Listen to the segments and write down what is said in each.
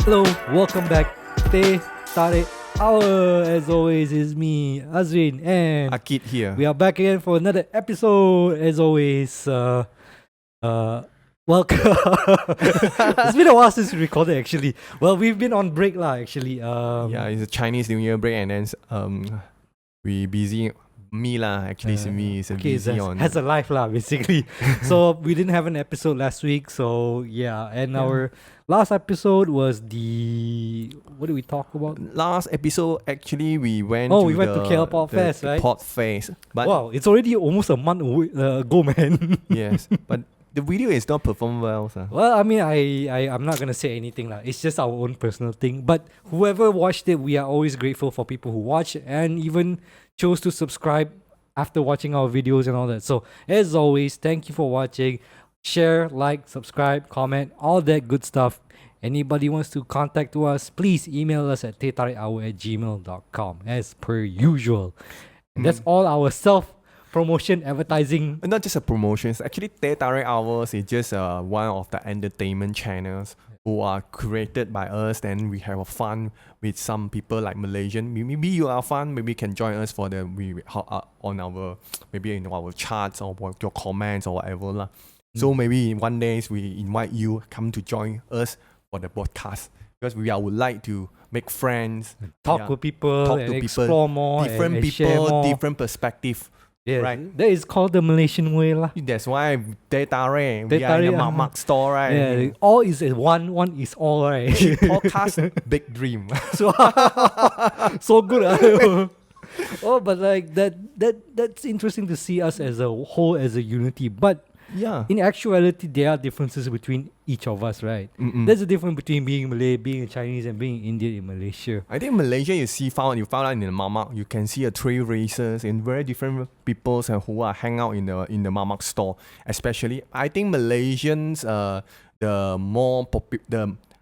Hello, welcome back. Teh Tarik Hour. As always, is me, Azreen and Ah Kit here. we are back again for another episode. As always, welcome. It's been a while since we recorded. Actually, well, we've been on break lah. Actually, Yeah, it's a Chinese New Year break, and then we busy. Me lah, actually, it's me is okay, busy on. has a life lah, basically. So we didn't have an episode last week. So yeah, and our last episode was the what did we talk about? Last episode, actually, we went. We went to KL Port Fest, right? Port Fest, but Wow, it's already almost a month ago, man. yes, but the video is not performed well, sir. Well, I mean, I'm not gonna say anything lah. It's just our own personal thing. But whoever watched it, we are always grateful for people who watch and even chose to subscribe after watching our videos and all that. So as always, thank you for watching. Share, like, subscribe, comment, all that good stuff. Anybody wants to contact us, please email us at tehtarikhour@gmail.com as per usual. And that's all our self-promotion advertising. Not just a promotion. It's actually, Teh Tarik Hours is just one of the entertainment channels who are created by us. Then we have a fun with some people like Malaysian. Maybe you are fun. Maybe you can join us for the on our maybe in our charts or your comments or whatever lah. So maybe one day we invite you come to join us for the podcast because we would like to make friends, Talk with people, and explore more, different and share people, more. different perspective. Yes, right. That is called the Malaysian way lah. That's why Teh Tarik, Teh we are in the Tarik, Mamak store, right? Yeah, all is one is all, right? Podcast, big dream. So good. Oh, but like that's interesting to see us as a whole, as a unity. But Yeah. in actuality, there are differences between each of us, right? There's a difference between being Malay, being a Chinese, and being Indian in Malaysia. I think Malaysia, you found out in the Mamak, you can see three races and very different peoples who are hang out in the Mamak store. Especially, I think Malaysians, the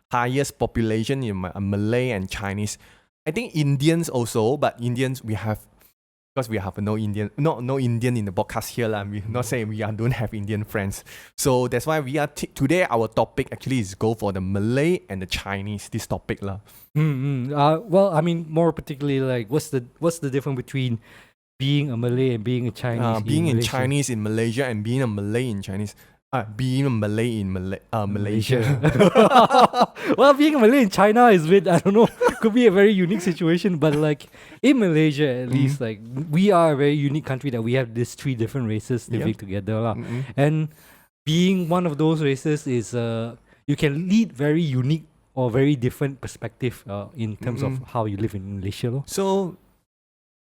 highest population in Malay and Chinese. I think Indians also, but Indians because we have no Indian in the podcast here lah. We not saying we don't have Indian friends. So that's why we are today. Our topic actually is go for the Malay and the Chinese. This topic lah. Well, I mean, more particularly, like, what's the difference between being a Malay and being a Chinese? Being in Malaysia? Chinese in Malaysia and being a Malay in Chinese. Being a Malay in Malaysia. Well, being a Malay in China is I don't know, could be a very unique situation. But like in Malaysia, at least, like we are a very unique country that we have these three different races living together, lah. And being one of those races is you can lead very unique or very different perspective in terms of how you live in Malaysia, lor. So,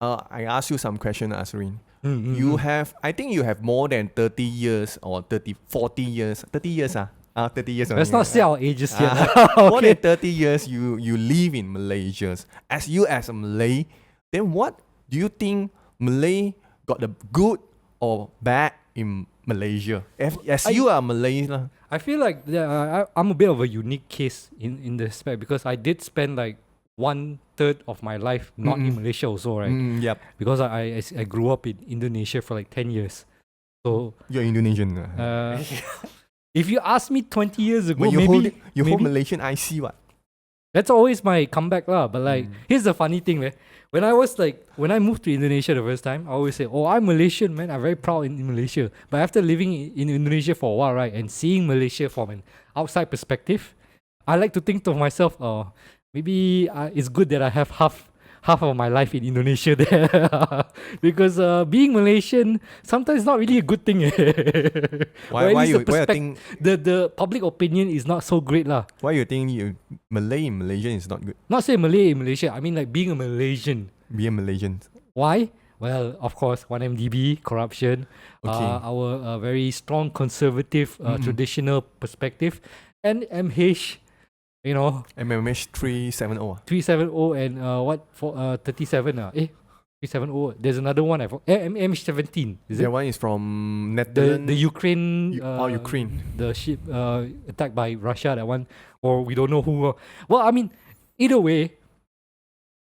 I ask you some question, Azreen. I think you have more than 30 years or 40 years. 30 years, 30 years. Let's not say our ages yet. More than 30 years you live in Malaysia. As a Malay, then what do you think Malay got the good or bad in Malaysia? As you are Malay lah. I feel like I'm a bit of a unique case in this respect because I did spend like 1/3 of my life not in Malaysia also, right? Yep. Because I grew up in Indonesia for like 10 years. So You're Indonesian. if you ask me 20 years ago, But you maybe hold Malaysian IC what? that's always my comeback lah. But like here's the funny thing, man. When I moved to Indonesia the first time, I always say, "Oh, I'm Malaysian, man. I'm very proud in Malaysia." But after living in Indonesia for a while, right, and seeing Malaysia from an outside perspective, I like to think to myself, "Oh, maybe it's good that I have half of my life in Indonesia there." Because being Malaysian sometimes not really a good thing. Or at least the public opinion is not so great lah. Why you think Malay in Malaysia is not good? Not say Malay in Malaysia, I mean like being a Malaysian. Be a Malaysian. Why? Well, of course, 1MDB, corruption, our very strong conservative traditional perspective, and MH, you know, MMH 370. 370 and 37 370. There's another one MH17. Is That it? one is from Netherlands. The Ukraine Ukraine. the ship attacked by Russia, that one, or we don't know who. Well, I mean, either way.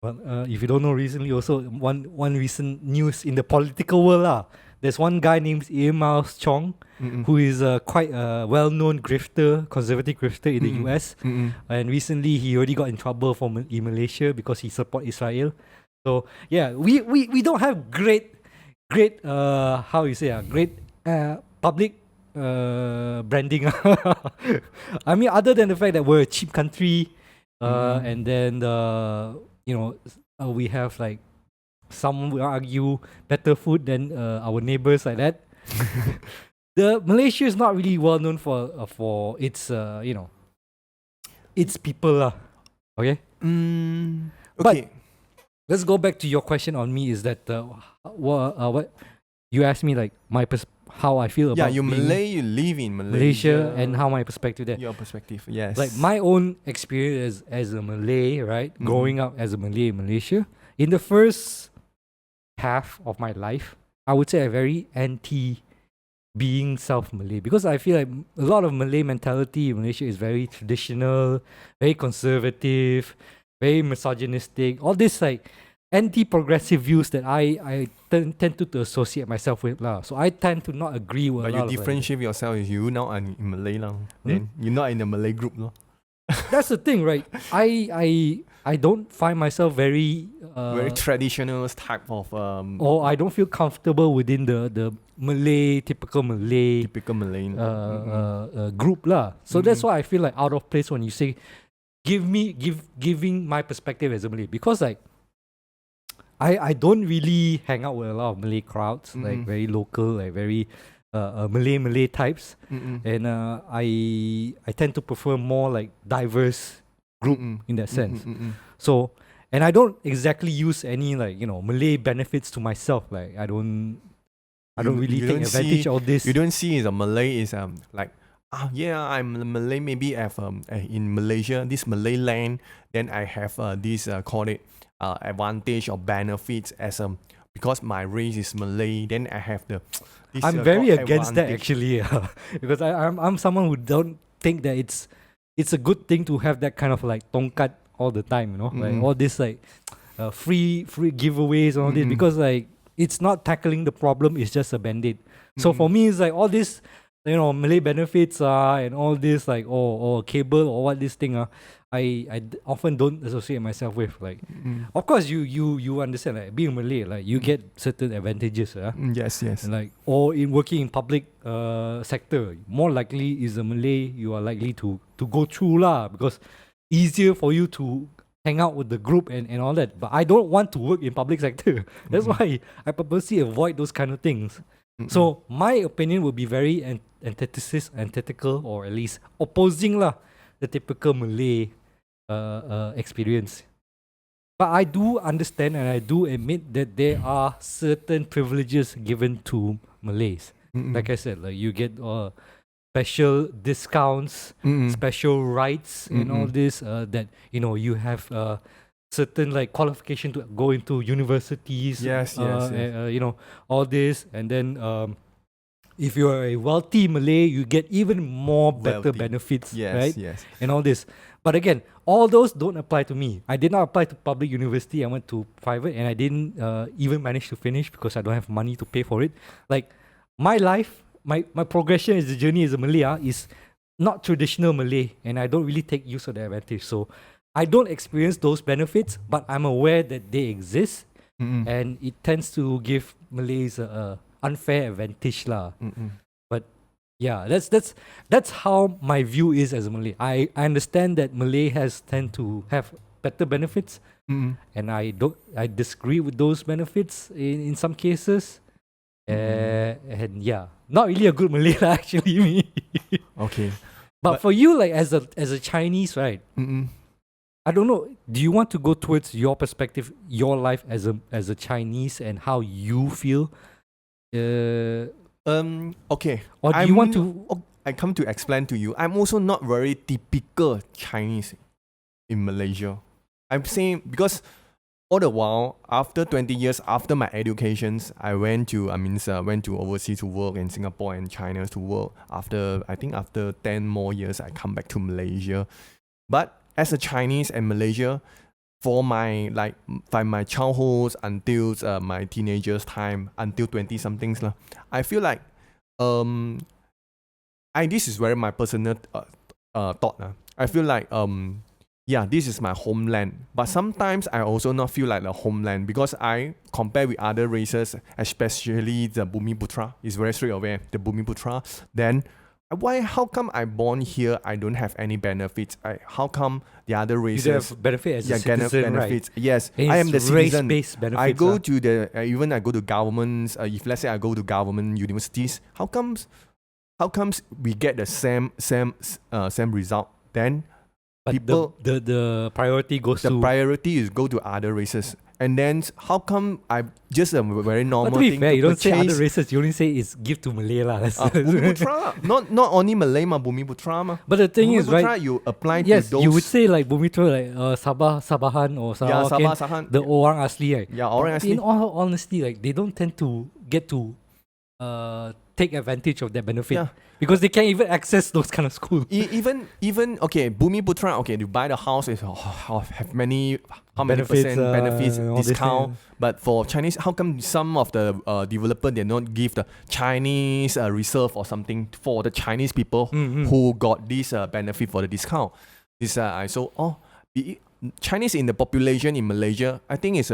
Well, if you don't know, recently also one recent news in the political world lah, there's one guy named Mouse Chong, who is quite a well-known grifter, conservative grifter in the US. And recently he already got in trouble in Malaysia because he support Israel. So yeah, we don't have great how you say great public branding. I mean, other than the fact that we're a cheap country, and then we have like some will argue better food than our neighbors like that. The Malaysia is not really well known for its its people okay. Okay. But let's go back to your question on me. Is that what you asked me, like how I feel about you being Malay, you live in Malaysia and how my perspective there. Your perspective, yes. Like my own experience as a Malay, right? Growing up as a Malay in Malaysia, in the first half of my life, I would say I'm very anti being South-Malay, because I feel like a lot of Malay mentality in Malaysia is very traditional, very conservative, very misogynistic, all this like anti-progressive views that I tend to associate myself with lah. So I tend to not agree with But a you lot differentiate yourself is you now in Malay lah. Then you're not in the Malay group lah. That's the thing, right? I don't find myself very Very traditional type of or I don't feel comfortable within the Malay typical Malay group lah. So that's why I feel like out of place when you say giving my perspective as a Malay, because like I don't really hang out with a lot of Malay crowds, like very local, like very Malay types, and I tend to prefer more like diverse group in that sense. So, and I don't exactly use any like Malay benefits to myself. Like I don't really take advantage of this. You don't see as a Malay is like I'm Malay. Maybe I have in Malaysia, this Malay land, then I have this call it advantage or benefits as because my race is Malay. Then I have the. I'm very against that actually, because I'm someone who don't think that it's a good thing to have that kind of like tongkat all the time, like all this like free giveaways and all this, because like it's not tackling the problem, it's just a band-aid. So for me, it's like all this Malay benefits and all this like or cable or what this thing I often don't associate myself with. Like of course you understand, like being Malay, like you get certain advantages, yes, like or in working in public sector, more likely is a Malay you are likely to go through lah, because easier for you to hang out with the group and all that. But I don't want to work in public sector. That's why I purposely avoid those kind of things. So my opinion would be very antithetical, or at least opposing lah the typical Malay experience. But I do understand and I do admit that there are certain privileges given to Malays. Like I said, like you get special discounts, special rights, and all this that you have certain like qualification to go into universities. Yes. All this, and then if you are a wealthy Malay, you get even more better benefits, right? Yes. And all this. But again, all those don't apply to me. I did not apply to public university. I went to private, and I didn't even manage to finish because I don't have money to pay for it. Like my life, my progression as a journey as a Malay is not traditional Malay, and I don't really take use of the advantage. So I don't experience those benefits, but I'm aware that they exist, and it tends to give Malays a unfair advantage lah. But yeah, that's how my view is as a Malay. I understand that Malay tend to have better benefits, and I disagree with those benefits in some cases. And yeah, not really a good Malay lah, actually me. Okay. But for you, like as a Chinese, right? I don't know. Do you want to go towards your perspective, your life as a Chinese, and how you feel? Okay. Or do you want to? I come to explain to you. I'm also not very typical Chinese in Malaysia. I'm saying because all the while, after 20 years after my educations, I went to overseas to work in Singapore and China to work. After 10 more years, I come back to Malaysia. But as a Chinese and Malaysia, for my by my childhood until my teenagers time until 20 somethings lah. I feel like this is very my personal thought lah. I feel like yeah, this is my homeland. But sometimes I also not feel like the homeland because I compare with other races, especially the Bumiputra. It's very straight away, the Bumiputra. Then how come I born here, I don't have any benefits? How come the other races... You have benefit as a citizen, benefits. Right? Yes, I am the citizen. Race-based benefits. I go to the... even I go to governments, if let's say I go to government universities, how comes we get the same result? Then but people... The priority goes to... The priority is go to other races. And then how come I just a very normal but to be thing fair, to you don't purchase, say other races, you only say it's give to Malay lah. Bumiputra. not only Malay Bumiputra ma. But the thing is, right, you apply yes, to those... you would say like Bumiputra, like Sabahan or Sarawak, Sabah, Sahan. the Orang Asli, right? Yeah, Orang Asli. In all honesty, like they don't tend to get to take advantage of that benefit. Yeah. Because they can't even access those kind of schools. Even okay, Bumiputra, okay, you buy the house is have many Benefits, percent benefits all this discount. thing. But for Chinese, how come some of the developer they not give the Chinese reserve or something for the Chinese people who got this benefit for the discount? This I saw Chinese in the population in Malaysia, I think it's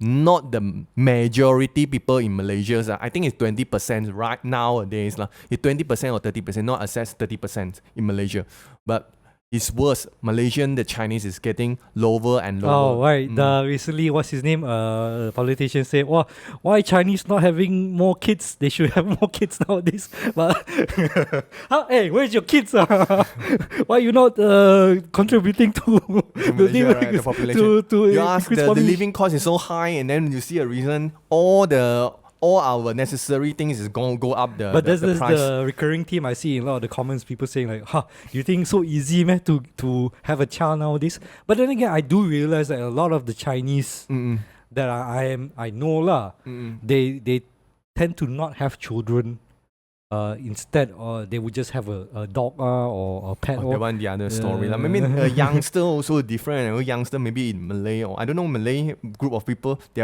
not the majority people in Malaysia. I think it's 20% right nowadays. It's 20% or 30%, not access 30% in Malaysia. But it's worse. Malaysian, the Chinese is getting lower and lower. Oh, right. Recently, what's his name? Politician said, "Well, why Chinese not having more kids? They should have more kids nowadays." But hey, where's your kids? Why you not contributing to Malaysia, right, the population? To you ask the living cost is so high, and then you see a reason all our necessary things is going to go up the But the there's price. the recurring theme I see in a lot of the comments, people saying like, you think so easy, man, to have a child nowadays? But then again, I do realize that a lot of the Chinese that I know lah, they tend to not have children. Instead, or they would just have a dog or a pet. That one, the other story. Maybe a youngster also different. A youngster maybe in Malay or I don't know, Malay group of people, they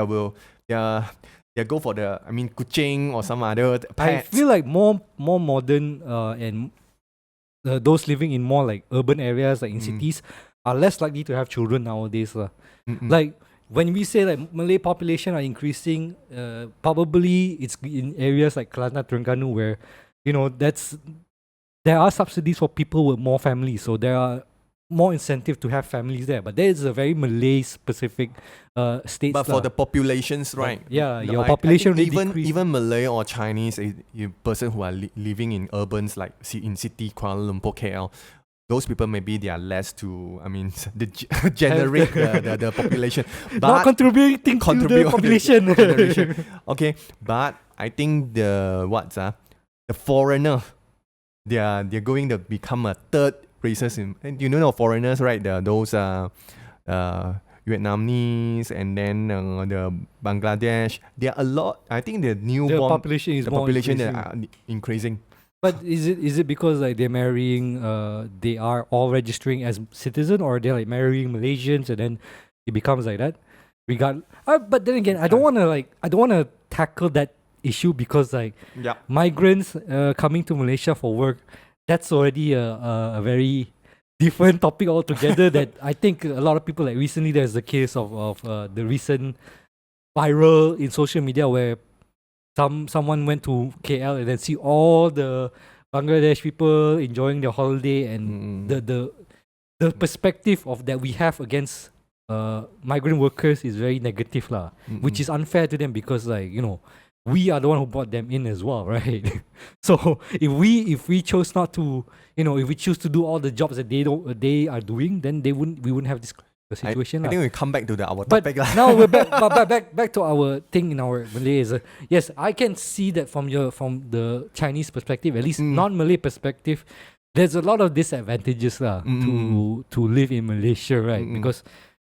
go for the kucing or some other pets. I feel like more modern and those living in more like urban areas, like in cities, are less likely to have children nowadays. Like when we say like Malay population are increasing, probably it's in areas like Kelantan, Terengganu, where there are subsidies for people with more families, so there are more incentive to have families there. But there is a very Malay specific states. But for the populations, right? Yeah, your population I think really even Malay or Chinese, a person who are living in urbans like in city Kuala Lumpur, KL, those people maybe they are less to generate the population, but not contributing to the population. Okay, but I think the foreigner, they're going to become a third races and foreigners, right? Those Vietnamese and then the Bangladesh. There are a lot. I think the newborn population is more population increasing. that are increasing. But is it because like they're marrying? They are all registering as citizen, or they're like marrying Malaysians and then it becomes like that? But then again, I don't want to tackle that issue because like migrants coming to Malaysia for work, that's already a very different topic altogether. That I think a lot of people, like recently there's the case of the recent viral in social media where someone went to KL and then see all the Bangladesh people enjoying their holiday, and the perspective of that we have against migrant workers is very negative lah, which is unfair to them because like we are the one who brought them in as well, right? So if we chose not to, if we choose to do all the jobs that they are doing, then we wouldn't have this situation. I think we come back to our but topic. Now we're back to our thing in our Malay. Yes, I can see that from the Chinese perspective, at least non-Malay perspective, there's a lot of disadvantages to live in Malaysia, right? Because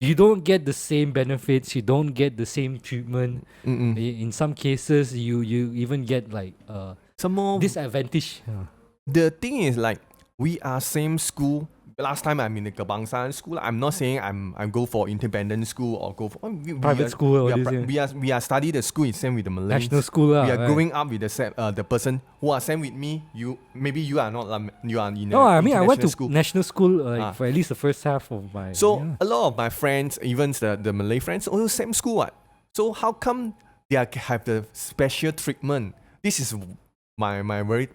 you don't get the same benefits, you don't get the same treatment. In some cases, you even get like some more disadvantage. The thing is like we are same school. last time I'm in the Kebangsaan school. I'm not saying I go for independent school or go for Private school or this, yeah. we are study the school is same with the Malays. National school, We are right. growing up with the person who are same with me. Maybe you are not you are in No, I mean I went to school. national school for at least the first half of my. So a lot of my friends, even the Malay friends, also same school. What? So how come they have the special treatment? This is my very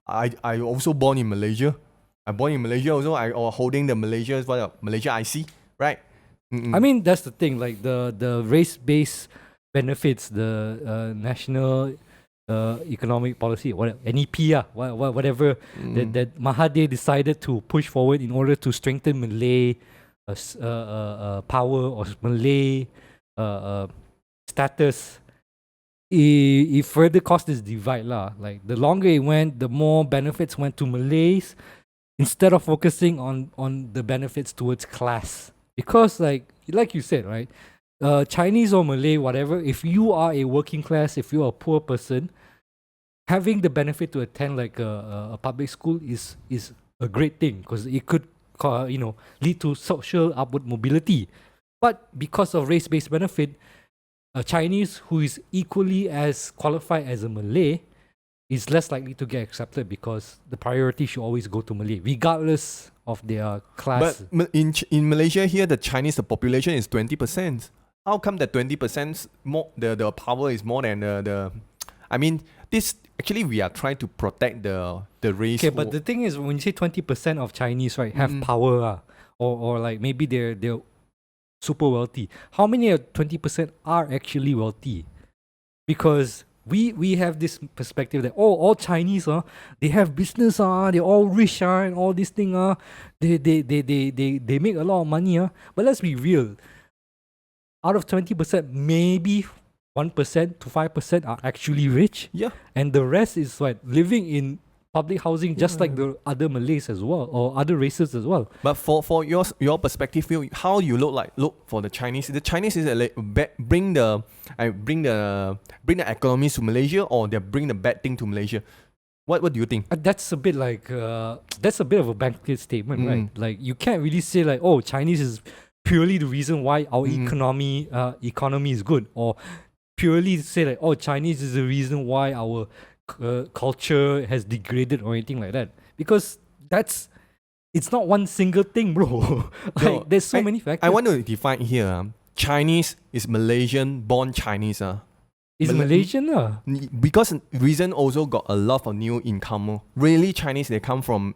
I also born in Malaysia. I born in Malaysia also. I holding the Malaysia IC, right? I mean that's the thing. Like the race-based benefits, the national economic policy, NEP, whatever that Mahathir decided to push forward in order to strengthen Malay power or Malay status. It further caused this divide lah. Like the longer it went, the more benefits went to Malays instead of focusing on the benefits towards class. Because like you said, right? Chinese or Malay, whatever, if you are a working class, if you're a poor person, having the benefit to attend like a public school is a great thing because it could lead to social upward mobility. But because of race-based benefit, a Chinese who is equally as qualified as a Malay is less likely to get accepted because the priority should always go to Malay, regardless of their class. But in Malaysia here, the Chinese population is 20%. How come the 20% more the power is more than the I mean this actually we are trying to protect the race. Okay, but the thing is when you say 20% of Chinese have power or like maybe they're super wealthy. How many of 20% are actually wealthy? Because we have this perspective that all Chinese they have business they're all rich and all this thing they make a lot of money but let's be real, out of 20% maybe 1% to 5% are actually rich, and the rest is like living in public housing just like the other Malays as well or other races as well. But for your perspective, how you look for the Chinese? The Chinese is bring the economy to Malaysia, or they bring the bad thing to Malaysia. What do you think? That's a bit like that's a bit of a blanket statement, right? Like you can't really say like, oh, Chinese is purely the reason why our economy is good, or purely say like, oh, Chinese is the reason why our culture has degraded or anything like that, because it's not one single thing, bro. There's so many factors. I want to define here. Chinese is Malaysian born Chinese. Is Malaysian because reason also got a lot of new income. Really Chinese they come from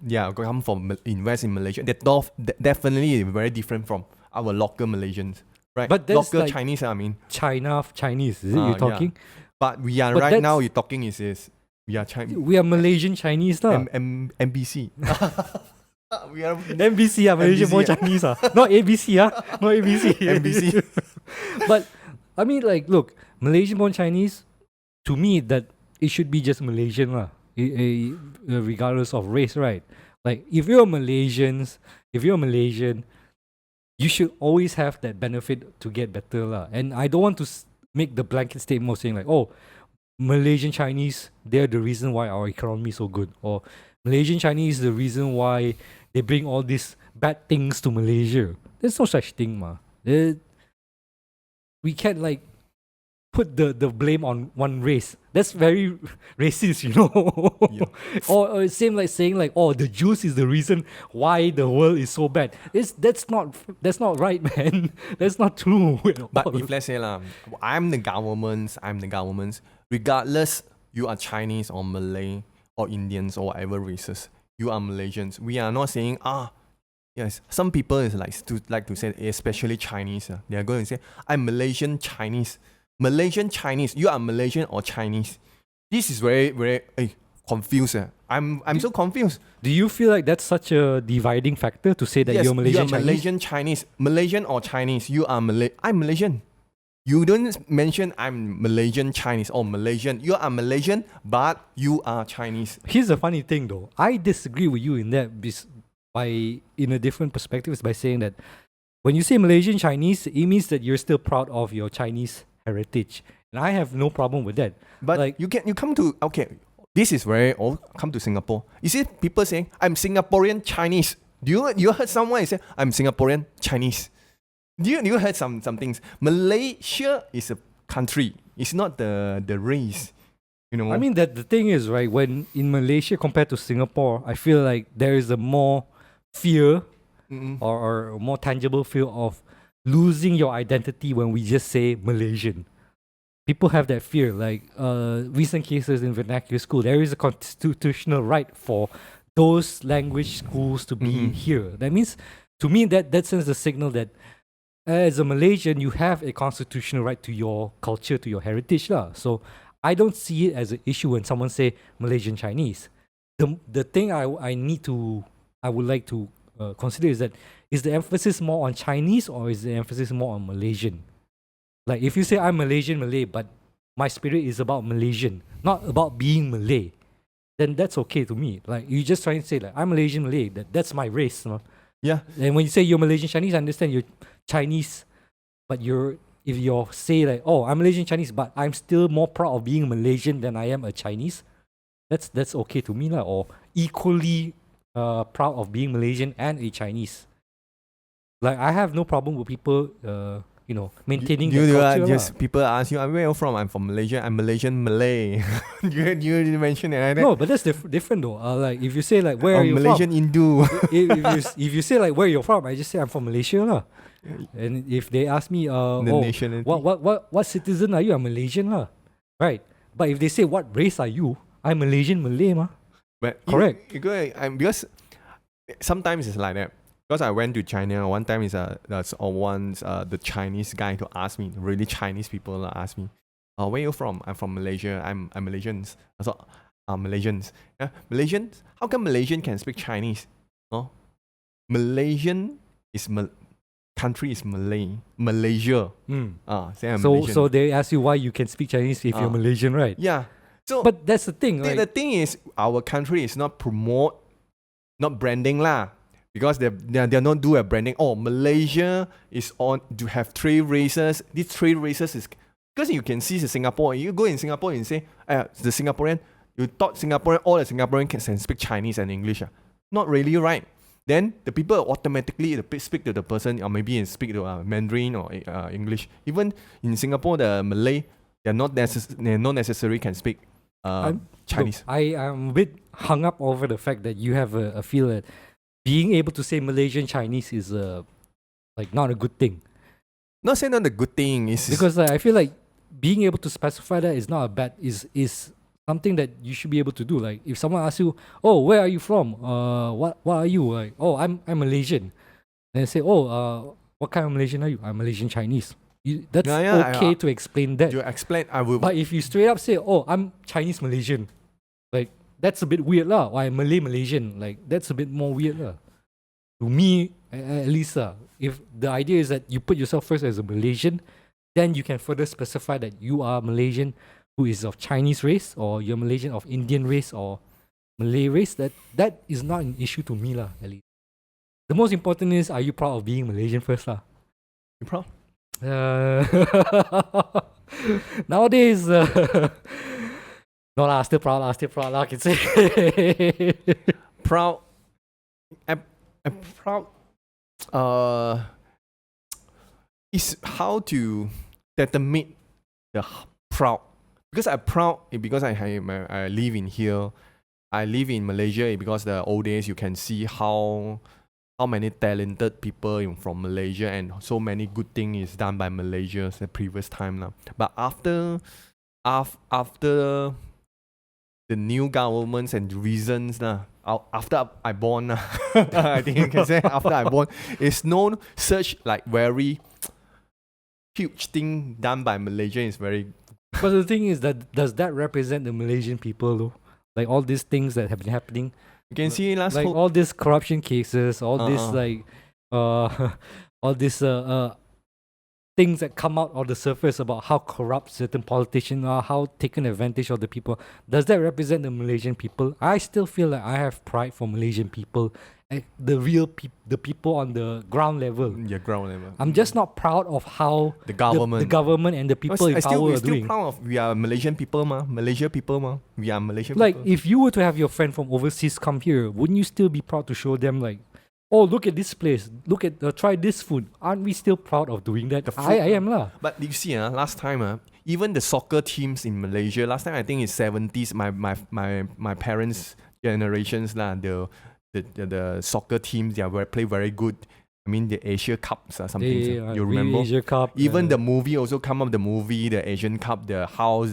invest in Malaysia. That definitely very different from our local Malaysians, right? But that's local like Chinese, I mean Chinese, is it you're talking? Yeah. But we are right now. You're talking is we are Chinese. We are Malaysian Chinese MBC. We are MBC Malaysian born Chinese not ABC not ABC. MBC. But I mean, like, look, Malaysian born Chinese, to me that it should be just Malaysian regardless of race, right? Like if you're Malaysian, you should always have that benefit to get better And I don't want to make the blanket statement of saying like, oh, Malaysian Chinese, they're the reason why our economy is so good, or Malaysian Chinese is the reason why they bring all these bad things to Malaysia. There's no such thing, we can't like put the blame on one race. That's very racist, or same like saying like, oh, the Jews is the reason why the world is so bad. That's not right, man. That's not true. But if let's say I'm the government, regardless you are Chinese or Malay or Indians or whatever races, you are Malaysians. We are not saying yes. Some people is like to say, especially Chinese. They are going to say, I'm Malaysian Chinese. Malaysian Chinese. You are Malaysian or Chinese. This is very very confused. I'm so confused. Do you feel like that's such a dividing factor to say that yes, you're Malaysian you are Malaysian Chinese? Malaysian or Chinese? You are I'm Malaysian. You don't mention I'm Malaysian Chinese or Malaysian. You are Malaysian, but you are Chinese. Here's the funny thing though. I disagree with you in that in a different perspective, is by saying that when you say Malaysian Chinese, it means that you're still proud of your Chinese heritage. And I have no problem with that. But like, you come to this is very old. Come to Singapore. You see people saying I'm Singaporean Chinese. You heard someone say, I'm Singaporean, Chinese. You heard some things. Malaysia is a country. It's not the race. You know. I mean that the thing is, right, when in Malaysia compared to Singapore, I feel like there is a more fear or a more tangible fear of losing your identity when we just say Malaysian. People have that fear. Like recent cases in vernacular school, there is a constitutional right for those language schools to be here. That means, to me, that sends a signal that as a Malaysian, you have a constitutional right to your culture, to your heritage, lah. So I don't see it as an issue when someone say Malaysian Chinese. The thing I would like to consider is that, is the emphasis more on Chinese or is the emphasis more on Malaysian? Like if you say I'm Malaysian Malay, but my spirit is about Malaysian, not about being Malay, then that's okay to me. Like you just trying to say like I'm Malaysian Malay, that's my race. You know? Yeah. And when you say you're Malaysian Chinese, I understand you're Chinese, but if you say like, oh, I'm Malaysian Chinese, but I'm still more proud of being Malaysian than I am a Chinese, that's okay to me lah. Or equally proud of being Malaysian and a Chinese. Like I have no problem with people, maintaining their culture. Just people ask you, where are you from? I'm from Malaysia. I'm Malaysian Malay. you mentioned it, right? No, but that's different though. Like if you say like where are you Malaysian from? Hindu. if you say like where you're from, I just say I'm from Malaysia lah. And if they ask me, nationality. what citizen are you? I'm Malaysian lah, right? But if they say what race are you, I'm Malaysian Malay mah. But correct. Because sometimes it's like that. Because I went to China one time, the Chinese guy to ask me, really Chinese people ask me, where you from? I'm from Malaysia. I'm Malaysians. I thought, Malaysians. Malaysians? How come Malaysian can speak Chinese? No, Malaysian is country is Malay. Malaysia. Say I'm Malaysian. So they ask you why you can speak Chinese if you're Malaysian, right? Yeah. So but that's the thing. The thing is, our country is not not branding lah. Because they're not do a branding. Oh, Malaysia is on to have 3 races. These 3 races is because you can see the Singapore. You go in Singapore and say, the Singaporean. You thought Singaporean, all the Singaporean can speak Chinese and English. Not really, right? Then the people automatically speak to the person, or maybe speak to Mandarin or English. Even in Singapore, the Malay, they're not necessary can speak Chinese. Look, I am a bit hung up over the fact that you have a feel that being able to say Malaysian Chinese is not a good thing. Not saying not a good thing. Because I feel like being able to specify that is not a bad is something that you should be able to do. Like if someone asks you, oh, where are you from? What are you? Like, oh, I'm Malaysian. Then say, oh, what kind of Malaysian are you? I'm Malaysian Chinese. That's okay to explain that. You explain, I will. But if you straight up say, oh, I'm Chinese Malaysian, like that's a bit weird lah. Or I'm Malay Malaysian, like that's a bit more weird lah. To me, at least if the idea is that you put yourself first as a Malaysian, then you can further specify that you are Malaysian who is of Chinese race, or you're Malaysian of Indian race or Malay race. That is not an issue to me lah. At least the most important is, are you proud of being Malaysian first lah? You proud? Nowadays, no lah, still proud lah, I can say. Proud. I'm proud. Is how to determine the proud. Because I'm proud because I live in here. I live in Malaysia because the old days you can see how many talented people from Malaysia and so many good things is done by Malaysia the previous time now. But after the new governments and reasons after I born I think you can say after I born, it's no such like very huge thing done by Malaysia is very. But the thing is that does that represent the Malaysian people though? Like all these things that have been happening. You can see all these corruption cases, all this all these things that come out on the surface about how corrupt certain politicians are, how taken advantage of the people. Does that represent the Malaysian people? I still feel like I have pride for Malaysian people, the real the people on the ground level. Yeah, ground level. I'm just not proud of how the government and the people in power are doing. Still proud of we are Malaysian people ma. Malaysia people ma. We are Malaysian like people. If you were to have your friend from overseas come here, wouldn't you still be proud to show them like oh, look at this place, look at try this food. Aren't we still proud of doing that? The food, I am lah. But you see, last time, even the soccer teams in Malaysia, last time I think it's 70s, my parents' generations lah, the soccer teams, they play very good. I mean, the Asia Cups or something. You remember? Asia Cup. Even the movie also come up. The movie, the Asian Cup, the how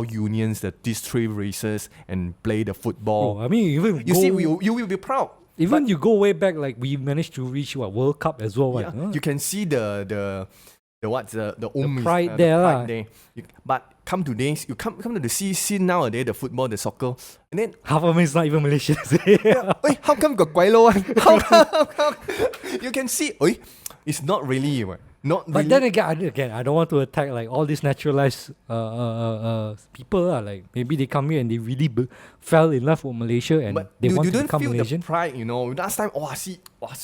unions, these three races and play the football. I mean, even you see, you will be proud. Even you go way back, like we managed to reach World Cup as well. Yeah, you can see the pride there. But come to days, you come to the see nowadays the football, the soccer, and then half of them is not even Malaysian. Wait, how come got Guaylo one? How come? You can see, it's not really, not. But really. then again, I don't want to attack like all these naturalized people. Like maybe they come here and they really fell in love with Malaysia and they want to become Malaysian. The pride, last time,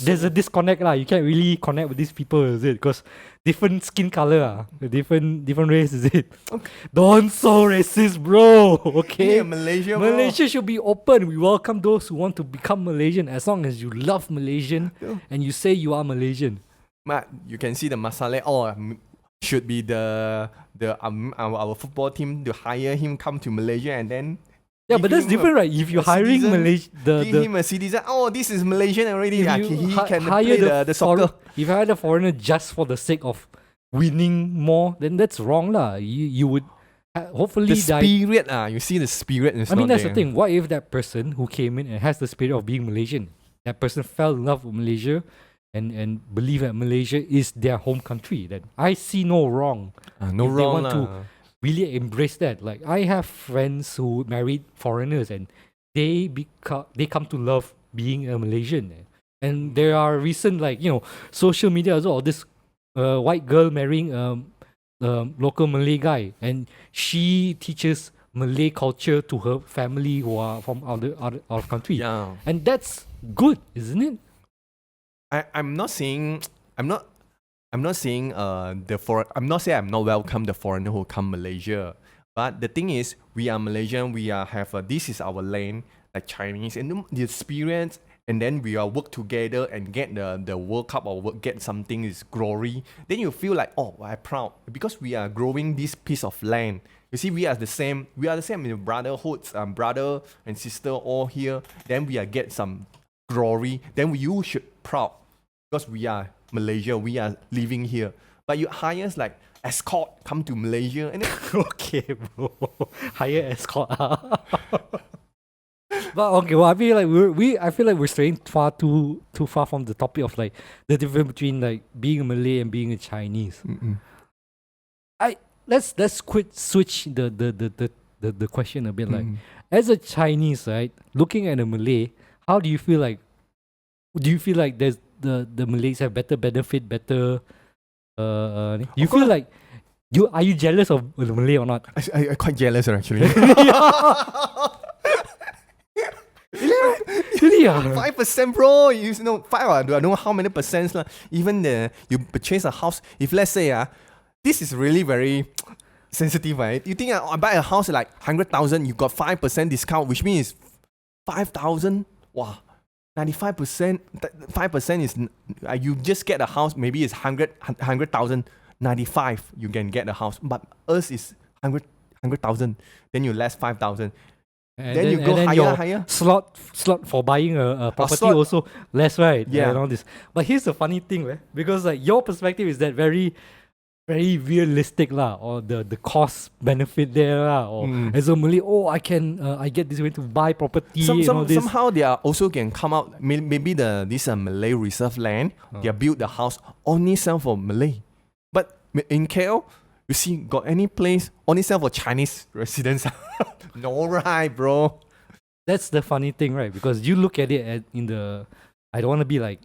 there's a disconnect lah. You can't really connect with these people, is it? Because different skin color, different race, is it? Okay. Don't so racist, bro. Okay, yeah, Malaysia should be open. We welcome those who want to become Malaysian as long as you love Malaysian and you say you are Malaysian. But you can see the masala. Should be our football team to hire him come to Malaysia and then. Yeah, but that's different, right? If you're hiring Malaysia, give him a citizen. Oh, this is Malaysian already. He can hire play the soccer. If you hire the foreigner just for the sake of winning more, then that's wrong lah. You would hopefully the spirit. You see the spirit. I mean, that's the thing. What if that person who came in and has the spirit of being Malaysian, that person fell in love with Malaysia, and believe that Malaysia is their home country? Then I see no wrong. No if wrong. They want to really embrace that. Like I have friends who married foreigners and they come to love being a Malaysian. And there are recent social media as well. This white girl marrying local Malay guy, and she teaches Malay culture to her family who are from our country. Yeah. And that's good, isn't it? I'm not saying I'm not saying I'm not saying I'm not welcome the foreigner who come Malaysia. But the thing is, we are Malaysian, this is our land, like Chinese, and the experience, and then we are work together and get the World Cup or get something is glory. Then you feel like, I'm proud because we are growing this piece of land. You see, we are the same in brotherhoods, brother and sister all here. Then we are get some glory. Then you should proud because we are Malaysia, we are living here. But you hire like escort come to Malaysia and then okay, bro, hire escort. But okay, well, I feel like we're straying too far from the topic of like the difference between like being a Malay and being a Chinese. Let's switch the question a bit. Like as a Chinese, right, looking at a Malay, how do you feel like? Do you feel like there's the Malays have better benefit, better? You feel like are you jealous of the Malay or not? I'm quite jealous actually. Really? 5%, bro. You know, 5. I don't know how many percent. Even you purchase a house. If let's say this is really very sensitive, right? You think I buy a house like 100,000, you got 5% discount, which means 5,000. Wow. 95%, 5% is you just get a house. Maybe it's 100,000. 95 you can get a house, but us is 100,000. Then you less 5,000. Then you go higher. Slot for buying a property also less, right? Yeah. And all this. But here's the funny thing, right? Because like your perspective is that very, very realistic lah, or the cost benefit there lah, or as a Malay, I get this way to buy property. Somehow they are also can come out. Maybe this Malay reserve land. They build the house only sell for Malay, but in KL. You see, got any place only sell for Chinese residents? No, right, bro. That's the funny thing, right? Because you look at it I don't want to be like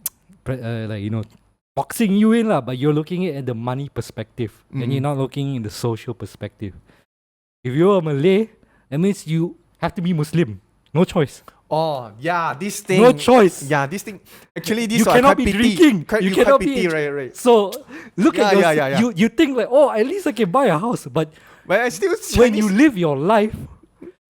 boxing you in lah, but you're looking at the money perspective, and you're not looking in the social perspective. If you're a Malay, that means you have to be Muslim. No choice. Oh, yeah, this thing. No choice. Yeah, this thing. Actually, this you cannot be pity. drinking. You cannot pity, be right. So look at yeah. You think like, at least I can buy a house. But I still when you live your life,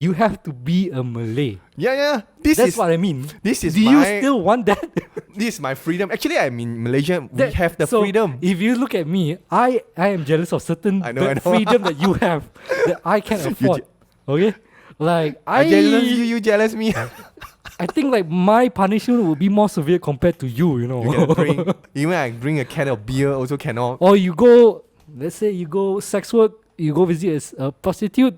you have to be a Malay. Yeah. That's what I mean. This is Do you still want that? This is my freedom. Actually, I'm in Malaysia. We have the so freedom. If you look at me, I am jealous of certain I know. freedom that you have that I can't afford. Okay? Like I jealous you. You jealous me. I think like my punishment would be more severe compared to you, you know. You can drink. Even I drink a can of beer also cannot. Or you go, let's say you go sex work, you go visit as a prostitute.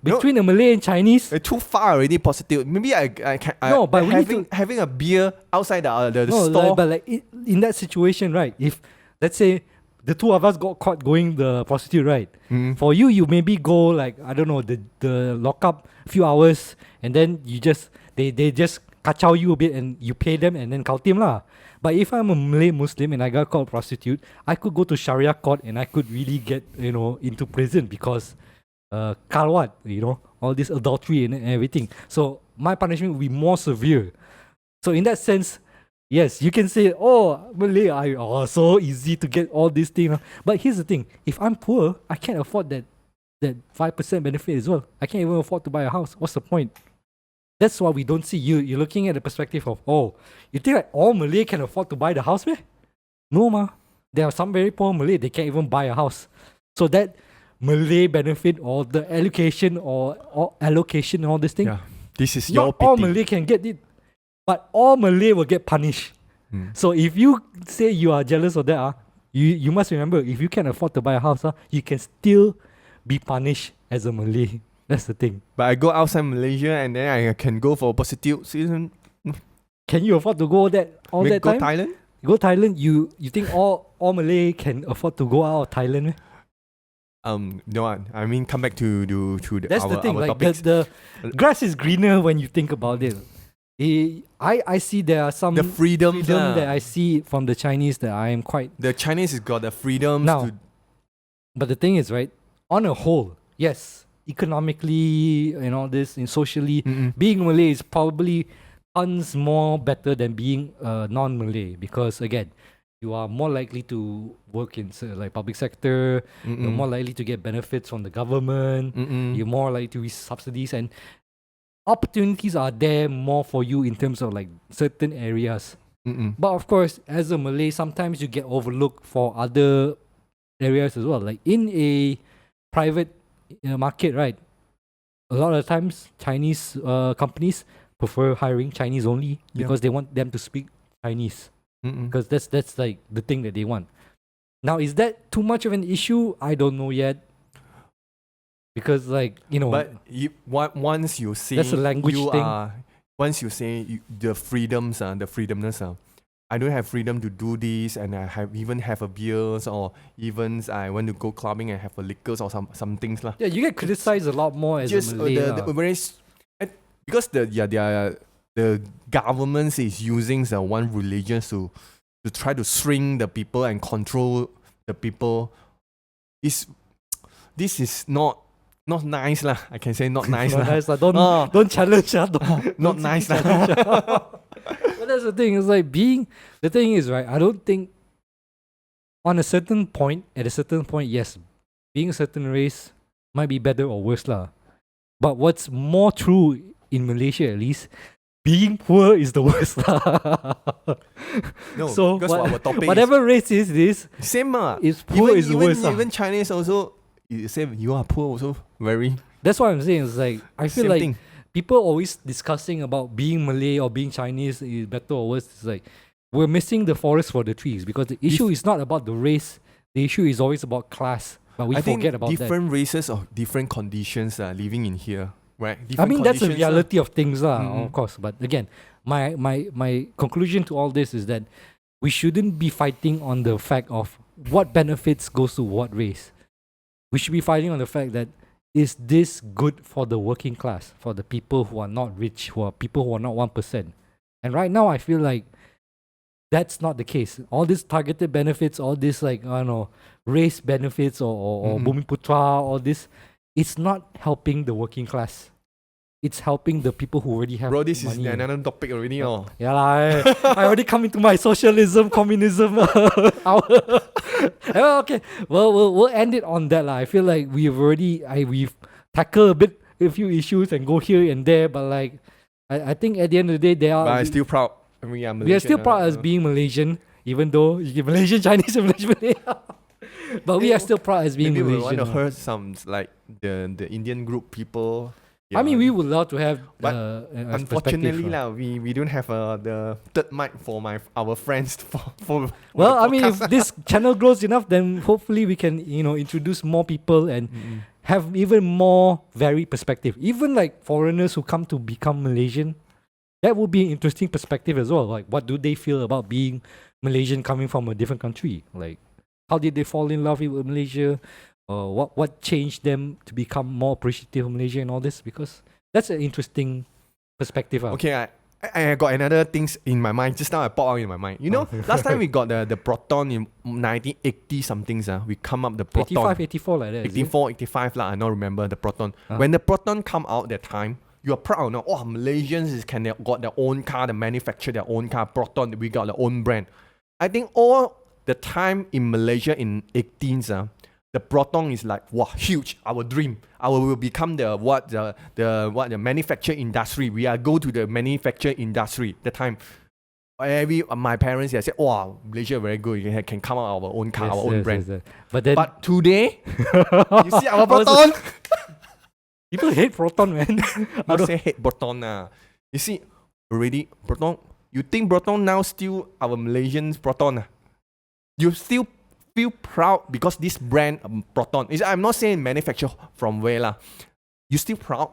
Between a Malay and Chinese, Too far already. Positive. Maybe I can. No, but we need having a beer outside the no, store. but like in that situation, right? If let's say the two of us got caught going the prostitute, right? For you maybe go like I don't know the lock up a few hours, and then you just they just kacau you a bit and you pay them and then kautim lah. But if I'm a Malay Muslim and I got caught prostitute, I could go to Sharia court and I could really get into prison because kalwat, all this adultery and everything. So my punishment will be more severe. So in that sense, yes, you can say, oh, Malay, so easy to get all these things. But here's the thing, if I'm poor, I can't afford that 5% benefit as well. I can't even afford to buy a house. What's the point? That's why we don't see you. You're looking at the perspective of, you think like all Malay can afford to buy the house, man? No, ma. There are some very poor Malay, they can't even buy a house. So that Malay benefit or the allocation or allocation and all this thing. Yeah, this is not your pity. all Malay can get it, but all Malay will get punished. So if you say you are jealous of that, you must remember, if you can afford to buy a house, you can still be punished as a Malay. That's the thing. But I go outside Malaysia and then I can go for prostitute season. Can you afford to go that Go time? Thailand? Go Thailand. You think all Malay can afford to go out of Thailand? Eh? No, I mean come back to That's our, the thing. our Like topics. the grass is greener when you think about it. I see there are some The freedom that I see from the Chinese that I am quite. The Chinese has got the freedoms Now, to. but the thing is, right? On a whole, yes, economically and all this, and socially, being Malay is probably tons more better than being non-Malay because again, you are more likely to work in like public sector. You're more likely to get benefits from the government. You're more likely to receive subsidies, and opportunities are there more for you in terms of like certain areas. But of course, as a Malay, sometimes you get overlooked for other areas as well. Like in a private market, right? A lot of times, Chinese companies prefer hiring Chinese only because they want them to speak Chinese. Because that's like the thing that they want. Now, is that too much of an issue? I don't know yet. Because But once you say that's a language thing. Once you say the freedoms, the freedomness, I don't have freedom to do this, and I even have a beers, or even I want to go clubbing and have a liquors or some things lah. Yeah, you get criticized a lot more as Just a Malay. because the government is using the one religion to try to shrink the people and control the people. This is not nice lah. I can say not nice lah. Nice lah. Don't challenge Not nice lah. But that's the thing. It's like the thing is, right, I don't think at a certain point, yes, being a certain race might be better or worse lah. But what's more true in Malaysia, at least, being poor is the worst lah. No, so because our topic whatever race is this, same is poor is the worst. Even Chinese also, you say you are poor also very. That's what I'm saying. It's like I feel Same like thing. people always discussing about being Malay or being Chinese is better or worse. It's like we're missing the forest for the trees because the issue is not about the race. The issue is always about class. But we forget about that. Different races of different conditions are living in here, right? I mean, that's the conditions, reality of things, of course. But again, my conclusion to all this is that we shouldn't be fighting on the fact of what benefits goes to what race. We should be fighting on the fact that is this good for the working class, for the people who are not rich, who are people who are not 1%. And right now, I feel like that's not the case. All these targeted benefits, all this race benefits or Bumiputra, all this, it's not helping the working class. It's helping the people who already have Bro, this money. is another topic already. Yeah, I already come into my socialism, communism hour. Okay, well, we'll end it on that. I feel like we've tackled a bit a few issues and go here and there, but like I think at the end of the day they are. But I'm still proud. We are Malaysian. We are still proud as being Malaysian, even though you're Malaysian Chinese and Malaysian Malay. But we are still proud as being Maybe we Malaysian. want to hurt some like the Indian group people. I mean, we would love to have. But unfortunately, lah. we don't have the third mic for our friends for Well, the I mean, if podcast. this channel grows enough, then hopefully we can introduce more people and have even more varied perspective. Even like foreigners who come to become Malaysian, that would be an interesting perspective as well. Like, what do they feel about being Malaysian coming from a different country? Like, how did they fall in love with Malaysia? What changed them to become more appreciative of Malaysia and all this? Because that's an interesting perspective. Okay, I got another things in my mind. Just now I popped out in my mind. You know, last time we got the Proton in 1980 somethings. We come up the Proton. 85, 84 like that. 84, 85 lah. I don't remember the Proton. When the Proton come out that time, you are proud now. Oh, Malaysians can got their own car, they manufacture their own car. Proton, we got their own brand. I think all the time in Malaysia in 18s, the Proton is like wow, huge. Our dream. Our will become the manufacture industry. We are go to the manufacture industry. The time, my parents they said, "Wow, Malaysia very good. You can come out our own car, our own brand." Yes. But today, you see our Proton. People hate Proton, man. I don't say hate Proton. You see, already Proton. You think Proton now still our Malaysian Proton? You still feel proud because this brand Proton is. I'm not saying manufacture from where lah. You still proud?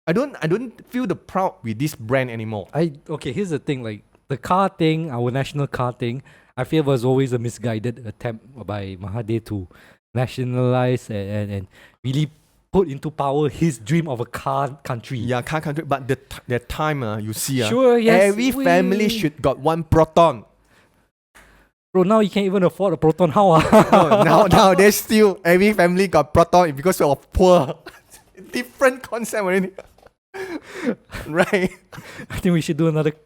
I don't feel the proud with this brand anymore. Okay, here's the thing. Like the car thing, our national car thing, I feel was always a misguided attempt by Mahathir to nationalize and really put into power his dream of a car country. Yeah, car country. But that time, you see, sure, yes, every family should got one Proton. Bro, now you can't even afford a Proton. How? Now there's still every family got Proton because we're poor. Different concept already. Right? I think we should do another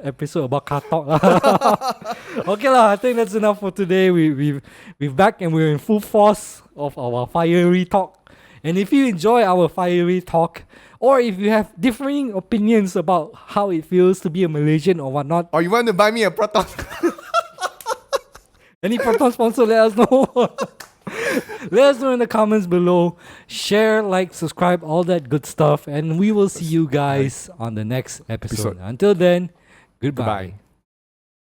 episode about car talk. Okay lah, I think that's enough for today. We're back and we're in full force of our fiery talk. And if you enjoy our fiery talk, or if you have differing opinions about how it feels to be a Malaysian or whatnot, or you want to buy me a Proton. Any Proton sponsor, let us know. Let us know in the comments below. Share, like, subscribe, all that good stuff. And we will see you guys on the next episode. Until then, goodbye.